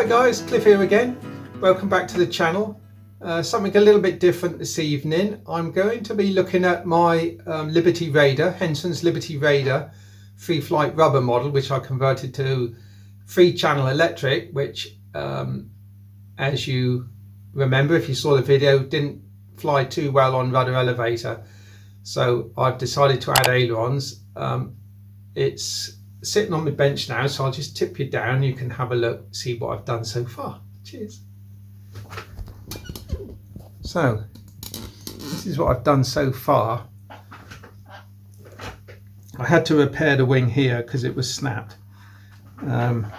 Hi guys, Cliff here again. Welcome back to the channel. Something a little bit different this evening. I'm going to be looking at my Liberty Raider, Henson's Liberty Raider free flight rubber model, which I converted to 3-channel electric, which as you remember if you saw the video, didn't fly too well on rudder elevator. So I've decided to add ailerons. It's sitting on my bench now, so I'll just tip you down. You can have a look, see what I've done so far. Cheers. So this is what I've done so far. I had to repair the wing here because it was snapped. Got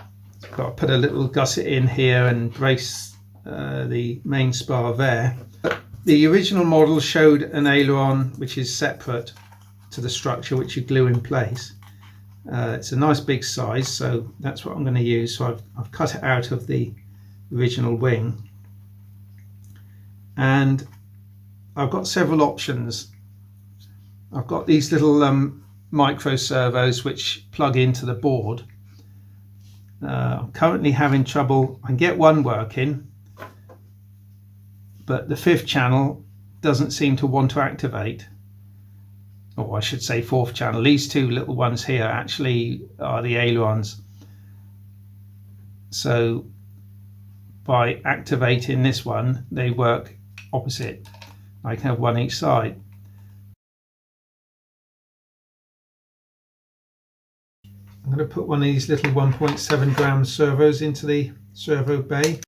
to put a little gusset in here and brace the main spar there. The original model showed an aileron which is separate to the structure, which you glue in place. It's a nice big size, so that's what I'm going to use. So I've cut it out of the original wing, and I've got several options. I've got these little micro servos which plug into the board. I'm currently having trouble. I can get one working, but the 5th channel doesn't seem to want to activate. Or I should say 4th channel. These two little ones here actually are the ailerons. So by activating this one, they work opposite. I can have one each side. I'm going to put one of these little 1.7 gram servos into the servo bay.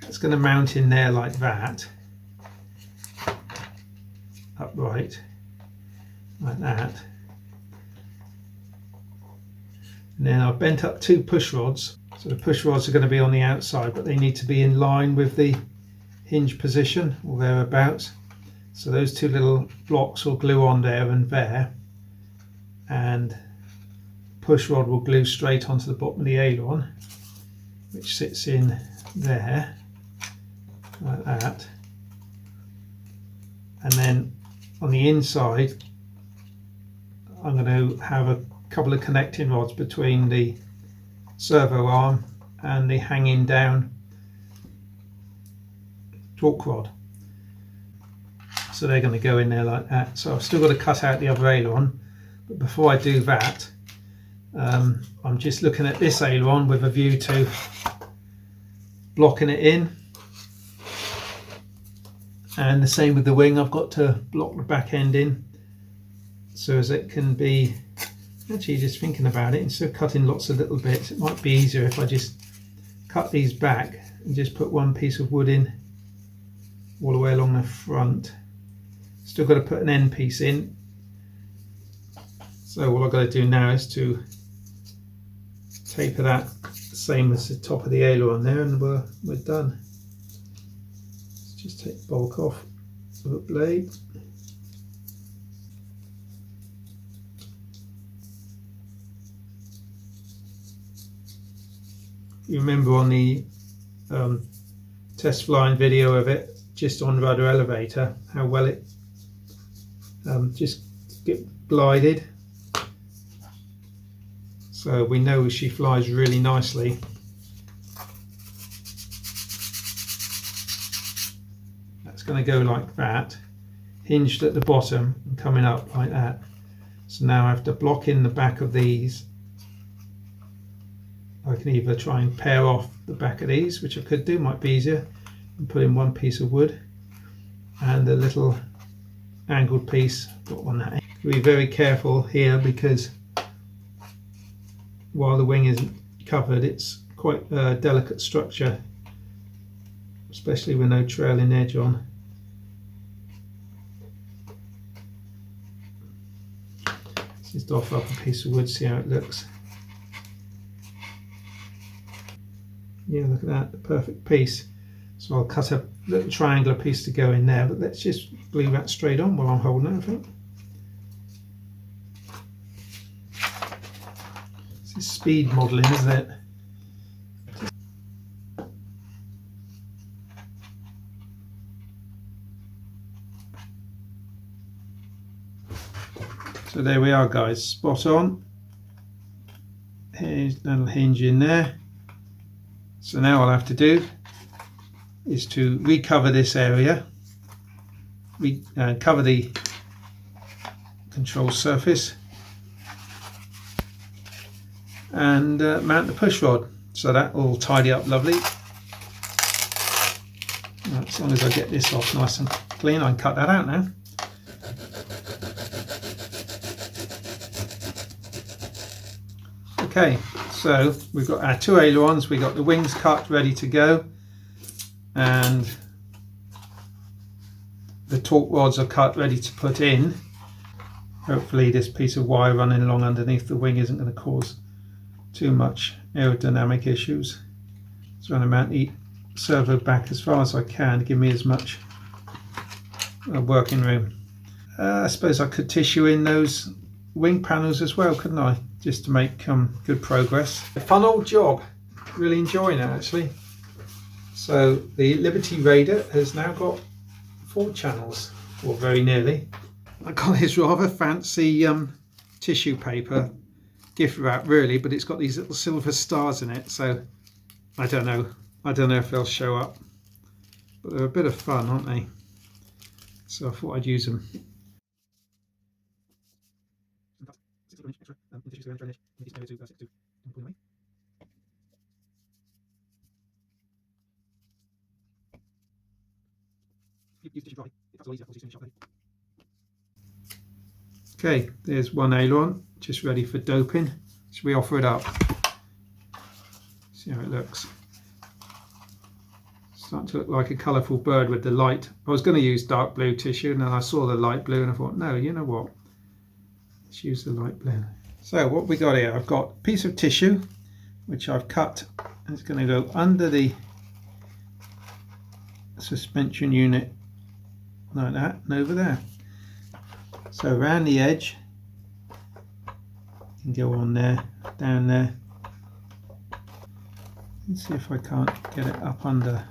It's going to mount in there like that. Upright like that, and then I've bent up 2 push rods. So the push rods are going to be on the outside, but they need to be in line with the hinge position or thereabouts. So those 2 little blocks will glue on there and there, and push rod will glue straight onto the bottom of the aileron, which sits in there like that. And then on the inside, I'm going to have a couple of connecting rods between the servo arm and the hanging down torque rod. So they're going to go in there like that. So I've still got to cut out the other aileron, but before I do that, I'm just looking at this aileron with a view to blocking it in. And the same with the wing. I've got to block the back end in so as it can be, actually just thinking about it, instead of cutting lots of little bits, it might be easier if I just cut these back and just put one piece of wood in all the way along the front. Still got to put an end piece in. So all I've got to do now is to taper that same as the top of the aileron there, and we're done. Just take the bulk off of a blade. You remember on the test flying video of it, just on rudder elevator, how well it just get glided. So we know she flies really nicely. Going to go like that, hinged at the bottom and coming up like that. So now I have to block in the back of these. I can either try and pair off the back of these, which I could do, might be easier, and put in one piece of wood, and the little angled piece got on that. Be very careful here because while the wing isn't covered, it's quite a delicate structure, especially with no trailing edge on. Just offer up a piece of wood, see how it looks. Yeah, look at that, the perfect piece. So I'll cut a little triangular piece to go in there, but let's just glue that straight on while I'm holding it, I think. This is speed modelling, isn't it? So there we are guys, spot on. Here's a little hinge in there. So now all I have to do is to recover this area, cover the control surface, and mount the push rod. So that will tidy up lovely. As long as I get this off nice and clean, I can cut that out now. Okay, so we've got our two ailerons, we've got the wings cut ready to go, and the torque rods are cut ready to put in. Hopefully this piece of wire running along underneath the wing isn't going to cause too much aerodynamic issues. So I'm going to mount the servo back as far as I can to give me as much working room. I suppose I could tissue in those wing panels as well, couldn't I? Just to make good progress. A fun old job, really enjoying it actually. So the Liberty Raider has now got 4 channels, or very nearly. I got this rather fancy tissue paper gift wrap really, but it's got these little silver stars in it, so I don't know if they'll show up, but they're a bit of fun, aren't they? So I thought I'd use them. Okay, there's one aileron just ready for doping. Should we offer it up? See how it looks. Starting to look like a colourful bird with the light. I was going to use dark blue tissue, and then I saw the light blue and I thought, no, you know what, let's use the light blue. So what we got here, I've got a piece of tissue which I've cut, and it's going to go under the suspension unit like that and over there. So around the edge, you can go on there, down there. Let's see if I can't get it up under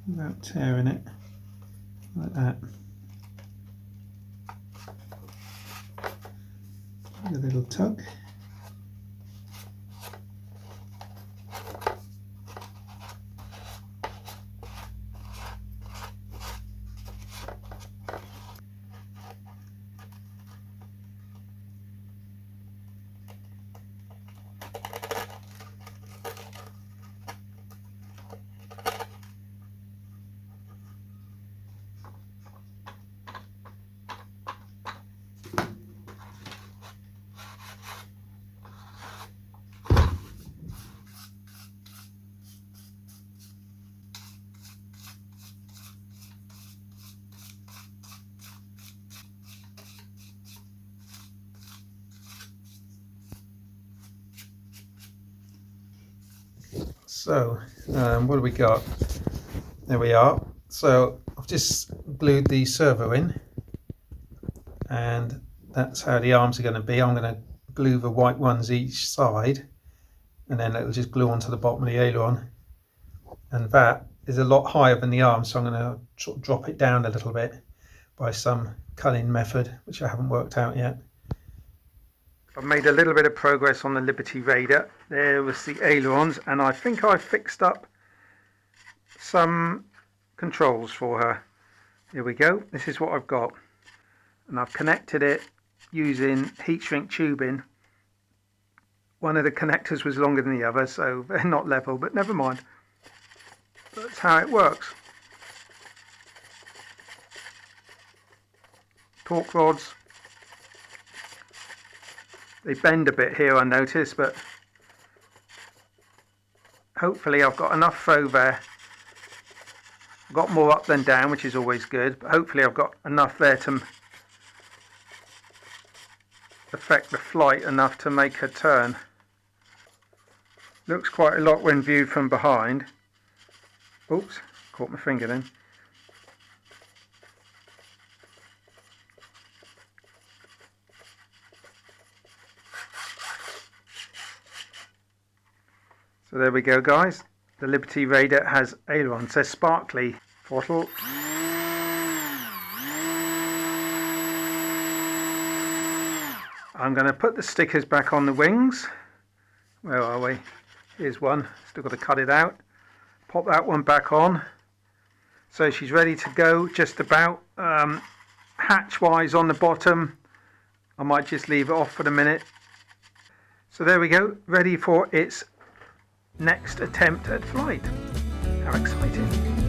without tearing it, like that. A little tug. So what do we got? There we are. So I've just glued the servo in, and that's how the arms are going to be. I'm going to glue the white ones each side, and then it'll just glue onto the bottom of the aileron, and that is a lot higher than the arm, so I'm going to sort of drop it down a little bit by some cutting method which I haven't worked out yet. I've made a little bit of progress on the Liberty Raider. There was the ailerons, and I think I fixed up some controls for her. Here we go. This is what I've got, and I've connected it using heat shrink tubing. One of the connectors was longer than the other, so they're not level, but never mind. That's how it works. Torque rods. They bend a bit here, I notice, but hopefully I've got enough throw there. I've got more up than down, which is always good, but hopefully I've got enough there to affect the flight enough to make her turn. Looks quite a lot when viewed from behind. Oops, caught my finger then. So there we go, guys. The Liberty Raider has ailerons. They're sparkly. Throttle. I'm going to put the stickers back on the wings. Where are we? Here's one, still got to cut it out. Pop that one back on. So she's ready to go, just about. Hatch wise on the bottom, I might just leave it off for the minute. So there we go, ready for its next attempt at flight. How exciting.